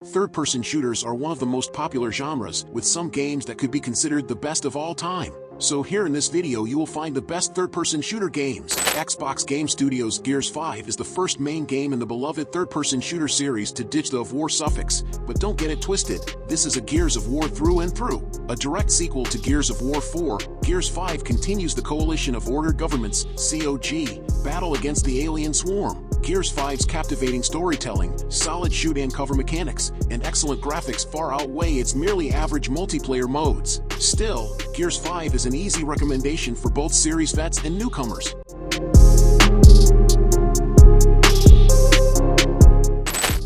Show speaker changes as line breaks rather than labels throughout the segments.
Third-person shooters are one of the most popular genres, with some games that could be considered the best of all time. So here in this video you will find the best third-person shooter games. Xbox Game Studios' Gears 5 is the first main game in the beloved third-person shooter series to ditch the of War suffix. But don't get it twisted, this is a Gears of War through and through. A direct sequel to Gears of War 4, Gears 5 continues the coalition of ordered governments, COG, battle against the alien swarm. Gears 5's captivating storytelling, solid shoot and cover mechanics, and excellent graphics far outweigh its merely average multiplayer modes. Still, Gears 5 is an easy recommendation for both series vets and newcomers.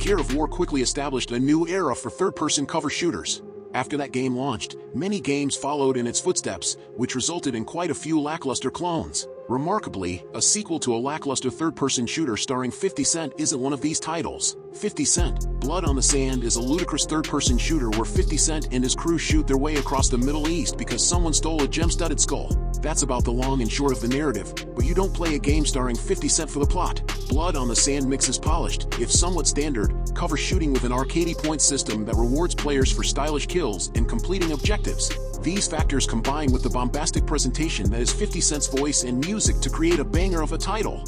Gears of War quickly established a new era for third-person cover shooters. After that game launched, many games followed in its footsteps, which resulted in quite a few lackluster clones. Remarkably, a sequel to a lackluster third-person shooter starring 50 Cent isn't one of these titles. 50 Cent, Blood on the Sand is a ludicrous third-person shooter where 50 Cent and his crew shoot their way across the Middle East because someone stole a gem-studded skull. That's about the long and short of the narrative, but you don't play a game starring 50 Cent for the plot. Blood on the Sand mixes polished, if somewhat standard, cover shooting with an arcadey point system that rewards players for stylish kills and completing objectives. These factors combine with the bombastic presentation that is 50 Cent's voice and music to create a banger of a title.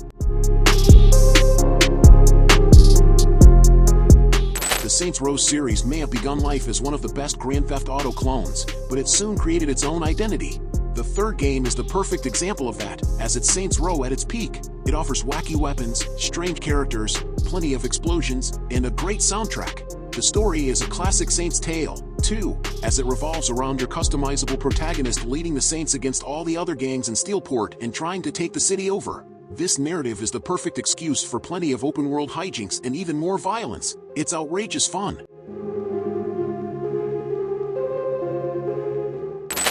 The Saints Row series may have begun life as one of the best Grand Theft Auto clones, but it soon created its own identity. The third game is the perfect example of that, as it's Saints Row at its peak. It offers wacky weapons, strange characters, plenty of explosions, and a great soundtrack. The story is a classic Saints tale, too, as it revolves around your customizable protagonist leading the Saints against all the other gangs in Steelport and trying to take the city over. This narrative is the perfect excuse for plenty of open-world hijinks and even more violence. It's outrageous fun.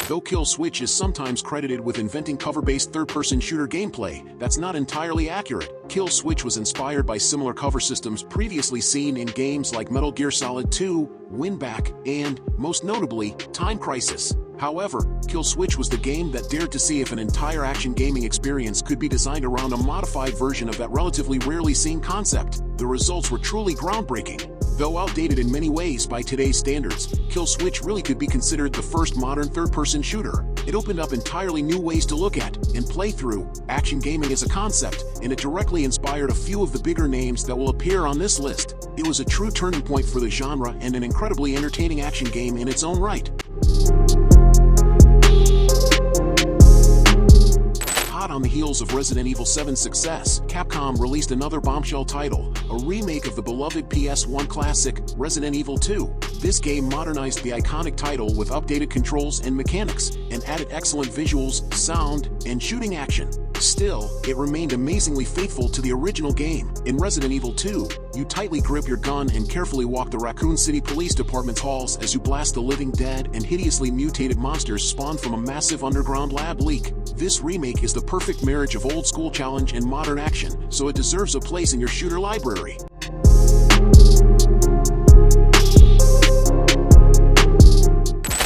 Though Kill Switch is sometimes credited with inventing cover-based third-person shooter gameplay, that's not entirely accurate. Kill Switch was inspired by similar cover systems previously seen in games like Metal Gear Solid 2, Winback, and, most notably, Time Crisis. However, Kill Switch was the game that dared to see if an entire action gaming experience could be designed around a modified version of that relatively rarely seen concept. The results were truly groundbreaking. Though outdated in many ways by today's standards, Kill Switch really could be considered the first modern third-person shooter. It opened up entirely new ways to look at and play through action gaming as a concept, and it directly inspired a few of the bigger names that will appear on this list. It was a true turning point for the genre and an incredibly entertaining action game in its own right. On the heels of Resident Evil 7's success, Capcom released another bombshell title, a remake of the beloved PS1 classic, Resident Evil 2. This game modernized the iconic title with updated controls and mechanics, and added excellent visuals, sound, and shooting action. Still, it remained amazingly faithful to the original game. In Resident Evil 2, you tightly grip your gun and carefully walk the Raccoon City Police Department's halls as you blast the living dead and hideously mutated monsters spawned from a massive underground lab leak. This remake is the perfect marriage of old-school challenge and modern action, so it deserves a place in your shooter library.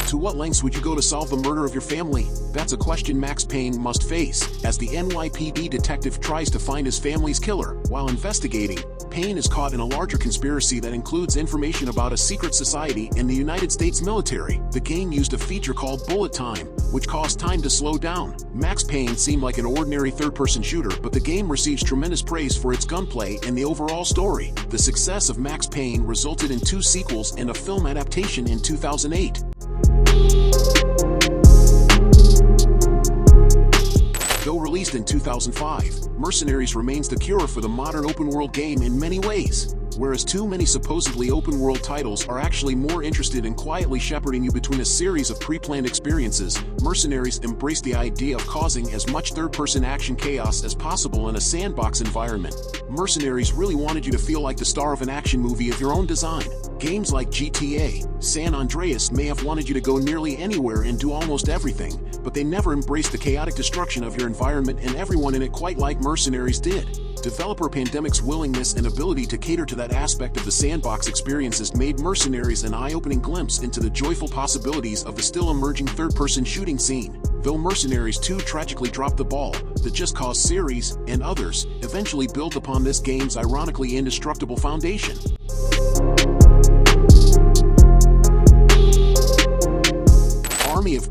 To what lengths would you go to solve the murder of your family? That's a question Max Payne must face, as the NYPD detective tries to find his family's killer. While investigating, Payne is caught in a larger conspiracy that includes information about a secret society and the United States military. The game used a feature called Bullet Time, which caused time to slow down. Max Payne seemed like an ordinary third-person shooter, but the game receives tremendous praise for its gunplay and the overall story. The success of Max Payne resulted in 2 sequels and a film adaptation in 2008. Though released in 2005, Mercenaries remains the cure for the modern open-world game in many ways. Whereas too many supposedly open-world titles are actually more interested in quietly shepherding you between a series of pre-planned experiences, Mercenaries embraced the idea of causing as much third-person action chaos as possible in a sandbox environment. Mercenaries really wanted you to feel like the star of an action movie of your own design. Games like GTA, San Andreas may have wanted you to go nearly anywhere and do almost everything, but they never embraced the chaotic destruction of your environment and everyone in it quite like Mercenaries did. Developer Pandemic's willingness and ability to cater to that aspect of the sandbox experiences made Mercenaries an eye-opening glimpse into the joyful possibilities of the still-emerging third-person shooting scene. Though Mercenaries 2 tragically dropped the ball, the Just Cause series, and others, eventually built upon this game's ironically indestructible foundation.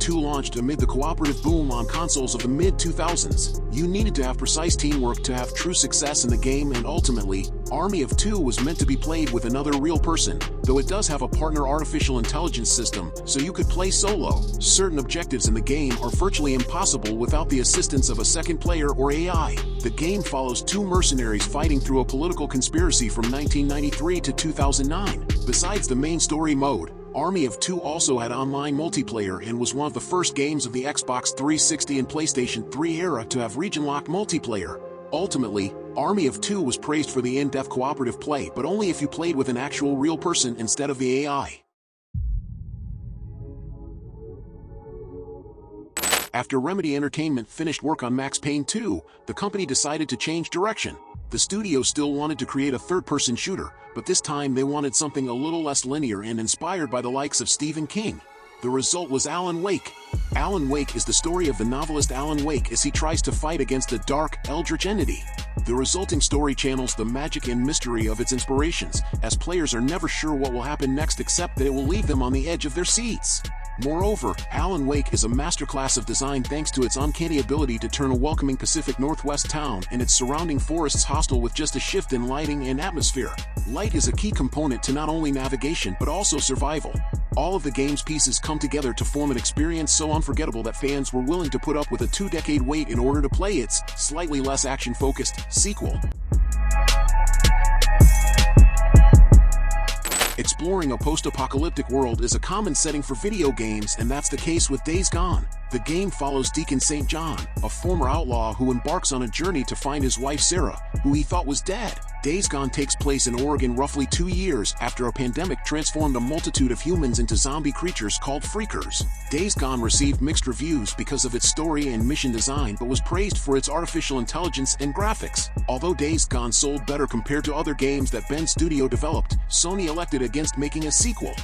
2 launched amid the cooperative boom on consoles of the mid-2000s. You needed to have precise teamwork to have true success in the game, and ultimately, Army of 2 was meant to be played with another real person, though it does have a partner artificial intelligence system, so you could play solo. Certain objectives in the game are virtually impossible without the assistance of a second player or AI. The game follows 2 mercenaries fighting through a political conspiracy from 1993 to 2009. Besides the main story mode, Army of 2 also had online multiplayer and was one of the first games of the Xbox 360 and PlayStation 3 era to have region-locked multiplayer. Ultimately, Army of 2 was praised for the in-depth cooperative play, but only if you played with an actual real person instead of the AI. After Remedy Entertainment finished work on Max Payne 2, the company decided to change direction. The studio still wanted to create a third-person shooter, but this time they wanted something a little less linear and inspired by the likes of Stephen King. The result was Alan Wake. Alan Wake is the story of the novelist Alan Wake as he tries to fight against a dark, eldritch entity. The resulting story channels the magic and mystery of its inspirations, as players are never sure what will happen next except that it will leave them on the edge of their seats. Moreover, Alan Wake is a masterclass of design thanks to its uncanny ability to turn a welcoming Pacific Northwest town and its surrounding forests hostile with just a shift in lighting and atmosphere. Light is a key component to not only navigation but also survival. All of the game's pieces come together to form an experience so unforgettable that fans were willing to put up with a 2-decade wait in order to play its, slightly less action-focused, sequel. Exploring a post-apocalyptic world is a common setting for video games, and that's the case with Days Gone. The game follows Deacon St. John, a former outlaw who embarks on a journey to find his wife Sarah, who he thought was dead. Days Gone takes place in Oregon roughly 2 years after a pandemic transformed a multitude of humans into zombie creatures called Freakers. Days Gone received mixed reviews because of its story and mission design, but was praised for its artificial intelligence and graphics. Although Days Gone sold better compared to other games that Bend Studio developed, Sony elected against making a sequel.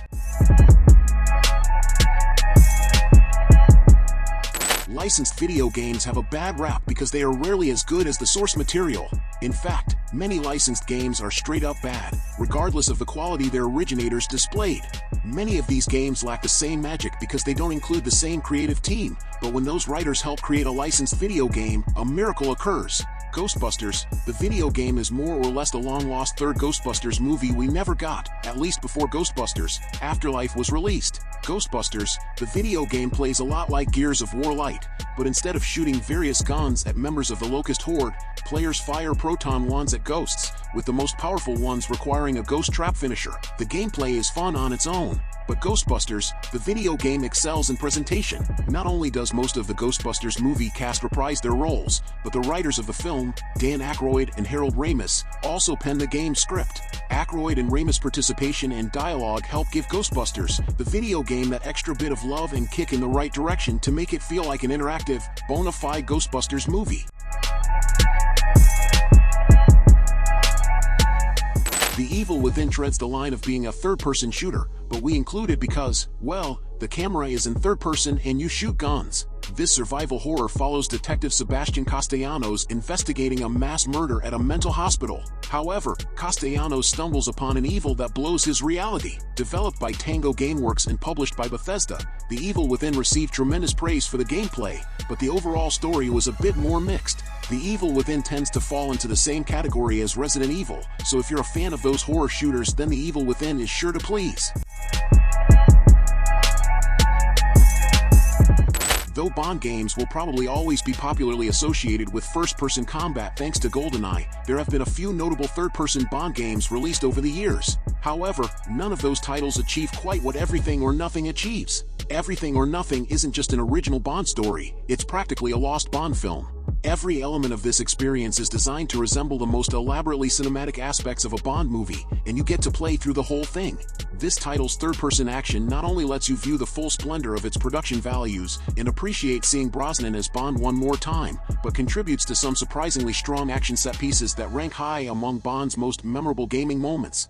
Licensed video games have a bad rap because they are rarely as good as the source material. In fact, many licensed games are straight up bad, regardless of the quality their originators displayed. Many of these games lack the same magic because they don't include the same creative team, but when those writers help create a licensed video game, a miracle occurs. Ghostbusters, the video game, is more or less the long-lost third Ghostbusters movie we never got, at least before Ghostbusters: Afterlife was released. Ghostbusters, the video game, plays a lot like Gears of War Light, but instead of shooting various guns at members of the Locust Horde, players fire proton wands at ghosts, with the most powerful ones requiring a ghost trap finisher. The gameplay is fun on its own, but Ghostbusters, the video game, excels in presentation. Not only does most of the Ghostbusters movie cast reprise their roles, but the writers of the film, Dan Aykroyd and Harold Ramis, also penned the game's script. Aykroyd and Ramis' participation and dialogue help give Ghostbusters, the video game, that extra bit of love and kick in the right direction to make it feel like an interactive, bona fide Ghostbusters movie. The Evil Within treads the line of being a third-person shooter, but we include it because, well, the camera is in third person and you shoot guns. This survival horror follows Detective Sebastian Castellanos investigating a mass murder at a mental hospital. However, Castellanos stumbles upon an evil that blows his reality. Developed by Tango Gameworks and published by Bethesda, The Evil Within received tremendous praise for the gameplay, but the overall story was a bit more mixed. The Evil Within tends to fall into the same category as Resident Evil, so if you're a fan of those horror shooters, then The Evil Within is sure to please. Though Bond games will probably always be popularly associated with first-person combat thanks to GoldenEye, there have been a few notable third-person Bond games released over the years. However, none of those titles achieve quite what Everything or Nothing achieves. Everything or Nothing isn't just an original Bond story, it's practically a lost Bond film. Every element of this experience is designed to resemble the most elaborately cinematic aspects of a Bond movie, and you get to play through the whole thing. This title's third-person action not only lets you view the full splendor of its production values and appreciate seeing Brosnan as Bond one more time, but contributes to some surprisingly strong action set pieces that rank high among Bond's most memorable gaming moments.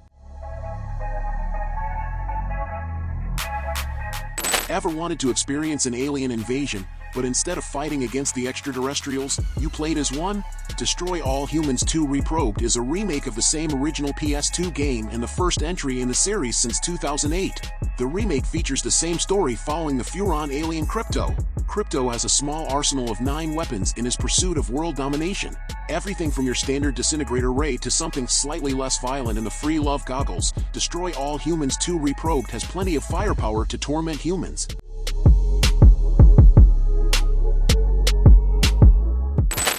Ever wanted to experience an alien invasion, but instead of fighting against the extraterrestrials, you played as one? Destroy All Humans 2 Reprobed is a remake of the same original PS2 game and the first entry in the series since 2008. The remake features the same story following the Furon alien Crypto. Crypto has a small arsenal of 9 weapons in his pursuit of world domination. Everything from your standard disintegrator ray to something slightly less violent in the free love goggles, Destroy All Humans 2 Reprobed has plenty of firepower to torment humans.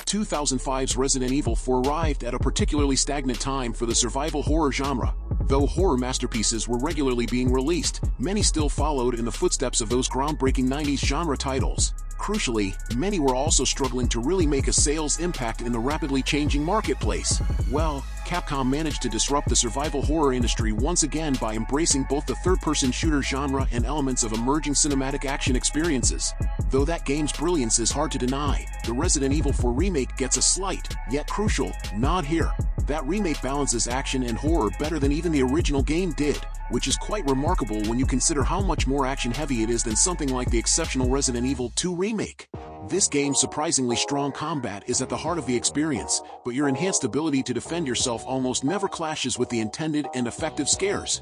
2005's Resident Evil 4 arrived at a particularly stagnant time for the survival horror genre. Though horror masterpieces were regularly being released, many still followed in the footsteps of those groundbreaking 90s genre titles. Crucially, many were also struggling to really make a sales impact in the rapidly changing marketplace. Well, Capcom managed to disrupt the survival horror industry once again by embracing both the third-person shooter genre and elements of emerging cinematic action experiences. Though that game's brilliance is hard to deny, the Resident Evil 4 remake gets a slight, yet crucial, nod here. That remake balances action and horror better than even the original game did, which is quite remarkable when you consider how much more action-heavy it is than something like the exceptional Resident Evil 2 remake. This game's surprisingly strong combat is at the heart of the experience, but your enhanced ability to defend yourself almost never clashes with the intended and effective scares.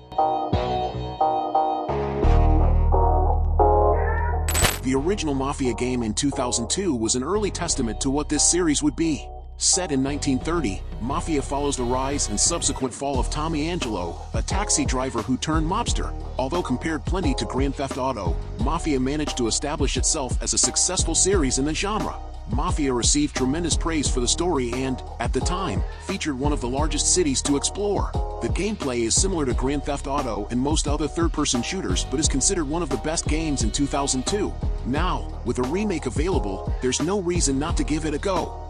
The original Mafia game in 2002 was an early testament to what this series would be. Set in 1930, Mafia follows the rise and subsequent fall of Tommy Angelo, a taxi driver who turned mobster. Although compared plenty to Grand Theft Auto, Mafia managed to establish itself as a successful series in the genre. Mafia received tremendous praise for the story and, at the time, featured one of the largest cities to explore. The gameplay is similar to Grand Theft Auto and most other third-person shooters but is considered one of the best games in 2002. Now, with a remake available, there's no reason not to give it a go.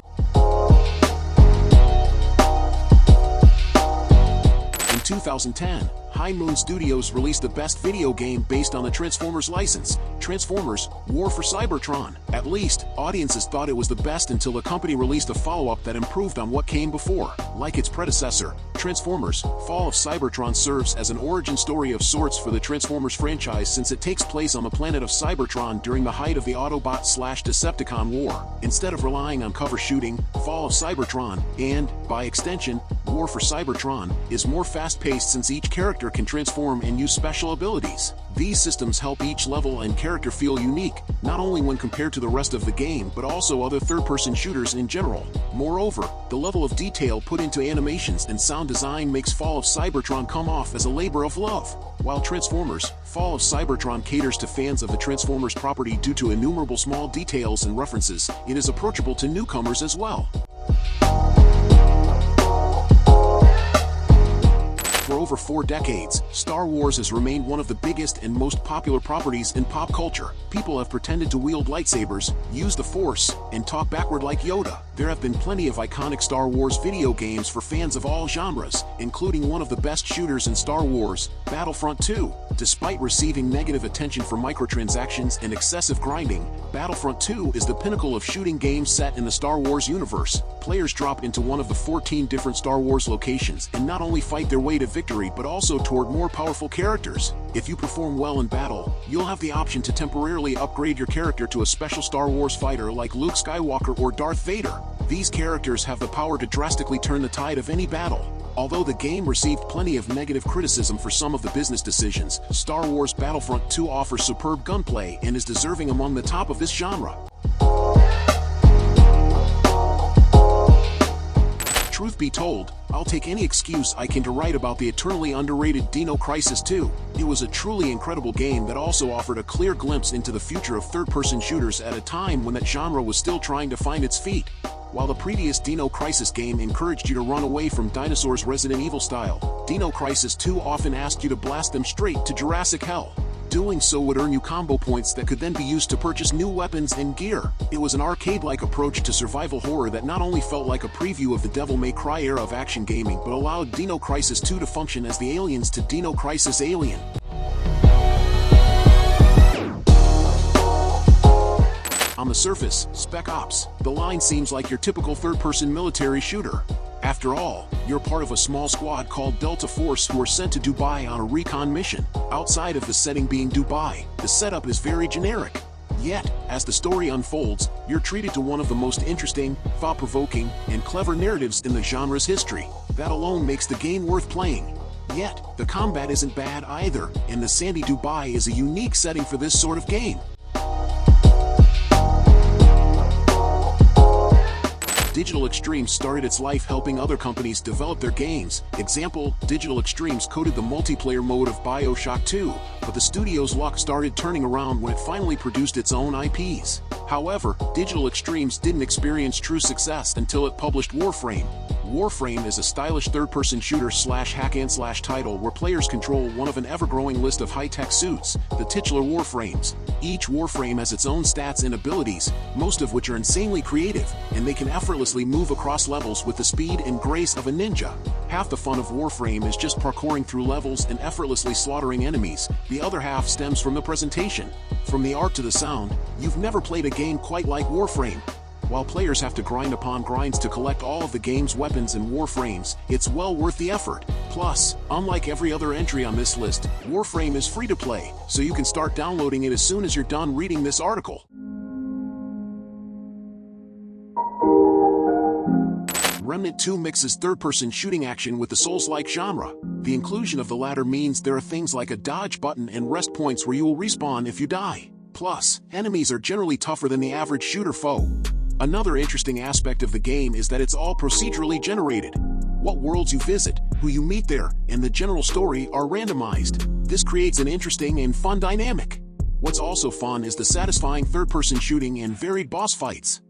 In 2010, High Moon Studios released the best video game based on the Transformers license, Transformers: War for Cybertron. At least, audiences thought it was the best until the company released a follow-up that improved on what came before. Like its predecessor, Transformers: Fall of Cybertron serves as an origin story of sorts for the Transformers franchise since it takes place on the planet of Cybertron during the height of the Autobot/Decepticon war. Instead of relying on cover shooting, Fall of Cybertron, and, by extension, War for Cybertron, is more fast-paced since each character can transform and use special abilities. These systems help each level and character feel unique, not only when compared to the rest of the game but also other third-person shooters in general. Moreover, the level of detail put into animations and sound design makes Fall of Cybertron come off as a labor of love. While Transformers: Fall of Cybertron caters to fans of the Transformers property due to innumerable small details and references, it is approachable to newcomers as well. For over 4 decades, Star Wars has remained one of the biggest and most popular properties in pop culture. People have pretended to wield lightsabers, use the Force, and talk backward like Yoda. There have been plenty of iconic Star Wars video games for fans of all genres, including one of the best shooters in Star Wars, Battlefront 2. Despite receiving negative attention for microtransactions and excessive grinding, Battlefront 2 is the pinnacle of shooting games set in the Star Wars universe. Players drop into one of the 14 different Star Wars locations and not only fight their way to victory but also toward more powerful characters. If you perform well in battle, you'll have the option to temporarily upgrade your character to a special Star Wars fighter like Luke Skywalker or Darth Vader. These characters have the power to drastically turn the tide of any battle. Although the game received plenty of negative criticism for some of the business decisions, Star Wars Battlefront 2 offers superb gunplay and is deserving among the top of this genre. Truth be told, I'll take any excuse I can to write about the eternally underrated Dino Crisis 2. It was a truly incredible game that also offered a clear glimpse into the future of third-person shooters at a time when that genre was still trying to find its feet. While the previous Dino Crisis game encouraged you to run away from dinosaurs Resident Evil style, Dino Crisis 2 often asked you to blast them straight to Jurassic Hell. Doing so would earn you combo points that could then be used to purchase new weapons and gear. It was an arcade-like approach to survival horror that not only felt like a preview of the Devil May Cry era of action gaming but allowed Dino Crisis 2 to function as the aliens to Dino Crisis Alien. On the surface, Spec Ops, the line seems like your typical third-person military shooter. After all, you're part of a small squad called Delta Force who are sent to Dubai on a recon mission. Outside of the setting being Dubai, the setup is very generic. Yet, as the story unfolds, you're treated to one of the most interesting, thought-provoking, and clever narratives in the genre's history. That alone makes the game worth playing. Yet, the combat isn't bad either, and the sandy Dubai is a unique setting for this sort of game. Digital Extremes started its life helping other companies develop their games. Example, Digital Extremes coded the multiplayer mode of BioShock 2, but the studio's luck started turning around when it finally produced its own IPs. However, Digital Extremes didn't experience true success until it published Warframe. Warframe is a stylish third-person shooter hack-and-slash title where players control one of an ever-growing list of high-tech suits, the titular Warframes. Each Warframe has its own stats and abilities, most of which are insanely creative, and they can effortlessly move across levels with the speed and grace of a ninja. Half the fun of Warframe is just parkouring through levels and effortlessly slaughtering enemies, the other half stems from the presentation. From the art to the sound, you've never played a game quite like Warframe. While players have to grind upon grinds to collect all of the game's weapons and Warframes, it's well worth the effort. Plus, unlike every other entry on this list, Warframe is free to play, so you can start downloading it as soon as you're done reading this article. Remnant 2 mixes third-person shooting action with the Souls-like genre. The inclusion of the latter means there are things like a dodge button and rest points where you will respawn if you die. Plus, enemies are generally tougher than the average shooter foe. Another interesting aspect of the game is that it's all procedurally generated. What worlds you visit, who you meet there, and the general story are randomized. This creates an interesting and fun dynamic. What's also fun is the satisfying third-person shooting and varied boss fights.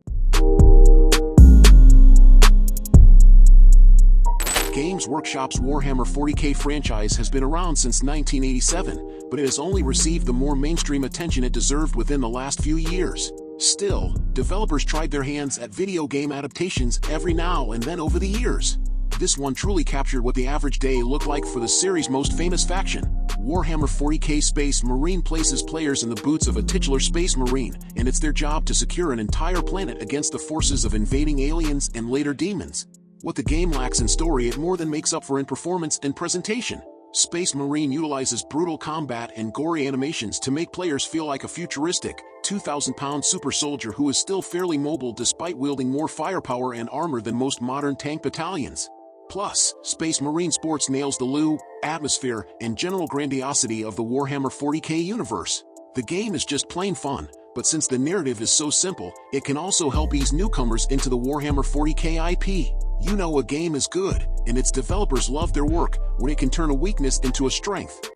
Games Workshop's Warhammer 40K franchise has been around since 1987, but it has only received the more mainstream attention it deserved within the last few years. Still, developers tried their hands at video game adaptations every now and then over the years. This one truly captured what the average day looked like for the series' most famous faction. Warhammer 40K Space Marine places players in the boots of a titular Space Marine, and it's their job to secure an entire planet against the forces of invading aliens and later demons. What the game lacks in story it more than makes up for in performance and presentation. Space Marine utilizes brutal combat and gory animations to make players feel like a futuristic, 2,000-pound super soldier who is still fairly mobile despite wielding more firepower and armor than most modern tank battalions. Plus, Space Marine sports nails the loot, atmosphere, and general grandiosity of the Warhammer 40K universe. The game is just plain fun, but since the narrative is so simple, it can also help ease newcomers into the Warhammer 40K IP. You know a game is good, and its developers love their work when it can turn a weakness into a strength.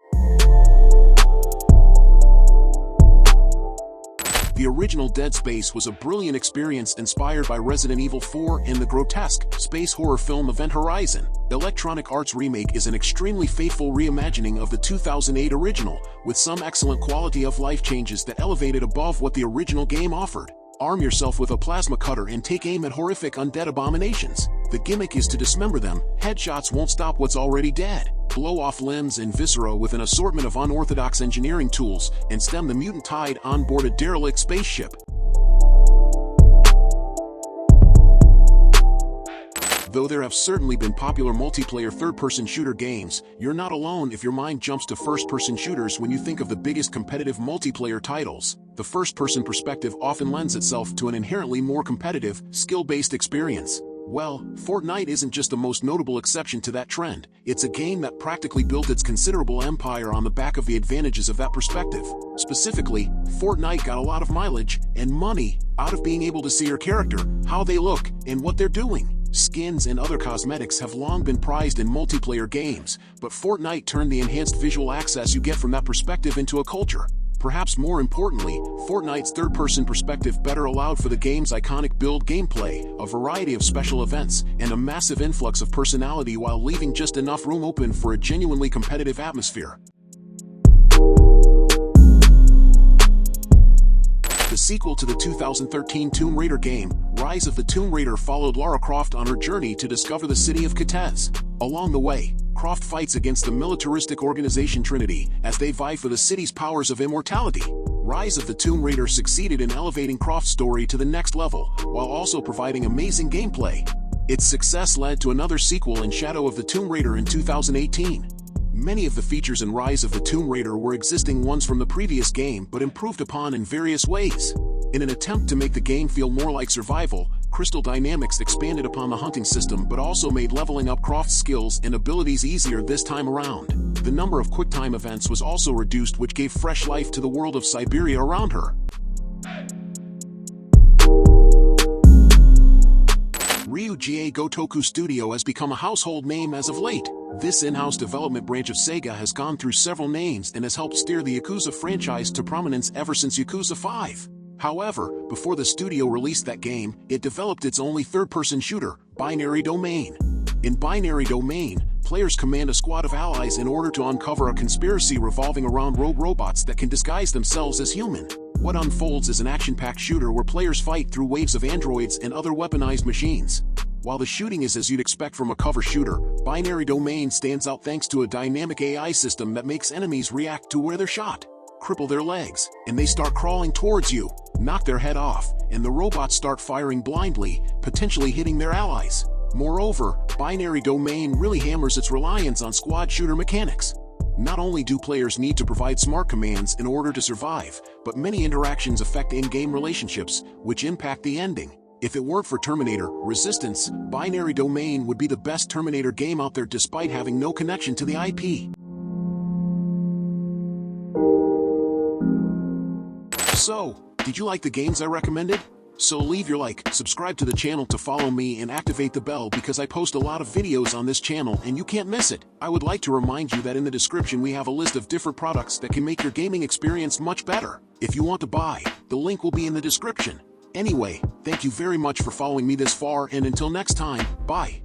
The original Dead Space was a brilliant experience inspired by Resident Evil 4 and the grotesque, space horror film Event Horizon. Electronic Arts' remake is an extremely faithful reimagining of the 2008 original, with some excellent quality of life changes that elevated above what the original game offered. Arm yourself with a plasma cutter and take aim at horrific undead abominations. The gimmick is to dismember them. Headshots won't stop what's already dead. Blow off limbs and viscera with an assortment of unorthodox engineering tools, and stem the mutant tide on board a derelict spaceship. Though there have certainly been popular multiplayer third-person shooter games, you're not alone if your mind jumps to first-person shooters when you think of the biggest competitive multiplayer titles. The first-person perspective often lends itself to an inherently more competitive, skill-based experience. Well, Fortnite isn't just the most notable exception to that trend. It's a game that practically built its considerable empire on the back of the advantages of that perspective. Specifically, Fortnite got a lot of mileage and money out of being able to see your character, how they look, and what they're doing. Skins and other cosmetics have long been prized in multiplayer games, but Fortnite turned the enhanced visual access you get from that perspective into a culture. Perhaps more importantly, Fortnite's third-person perspective better allowed for the game's iconic build gameplay, a variety of special events, and a massive influx of personality while leaving just enough room open for a genuinely competitive atmosphere. The sequel to the 2013 Tomb Raider game, Rise of the Tomb Raider, followed Lara Croft on her journey to discover the city of Kitez. Along the way, Croft fights against the militaristic organization Trinity as they vie for the city's powers of immortality. Rise of the Tomb Raider succeeded in elevating Croft's story to the next level, while also providing amazing gameplay. Its success led to another sequel in Shadow of the Tomb Raider in 2018. Many of the features in Rise of the Tomb Raider were existing ones from the previous game but improved upon in various ways. In an attempt to make the game feel more like survival, Crystal Dynamics expanded upon the hunting system but also made leveling up Croft's skills and abilities easier this time around. The number of QuickTime events was also reduced, which gave fresh life to the world of Siberia around her. Ryuji Gotoku Studio has become a household name as of late. This in-house development branch of Sega has gone through several names and has helped steer the Yakuza franchise to prominence ever since Yakuza 5. However, before the studio released that game, it developed its only third-person shooter, Binary Domain. In Binary Domain, players command a squad of allies in order to uncover a conspiracy revolving around rogue robots that can disguise themselves as human. What unfolds is an action-packed shooter where players fight through waves of androids and other weaponized machines. While the shooting is as you'd expect from a cover shooter, Binary Domain stands out thanks to a dynamic AI system that makes enemies react to where they're shot, cripple their legs, and they start crawling towards you, knock their head off, and the robots start firing blindly, potentially hitting their allies. Moreover, Binary Domain really hammers its reliance on squad shooter mechanics. Not only do players need to provide smart commands in order to survive, but many interactions affect in-game relationships, which impact the ending. If it weren't for Terminator Resistance, Binary Domain would be the best Terminator game out there despite having no connection to the IP. So, did you like the games I recommended? So leave your like, subscribe to the channel to follow me, and activate the bell because I post a lot of videos on this channel and you can't miss it. I would like to remind you that in the description we have a list of different products that can make your gaming experience much better. If you want to buy, the link will be in the description. Anyway, thank you very much for following me this far, and until next time, bye.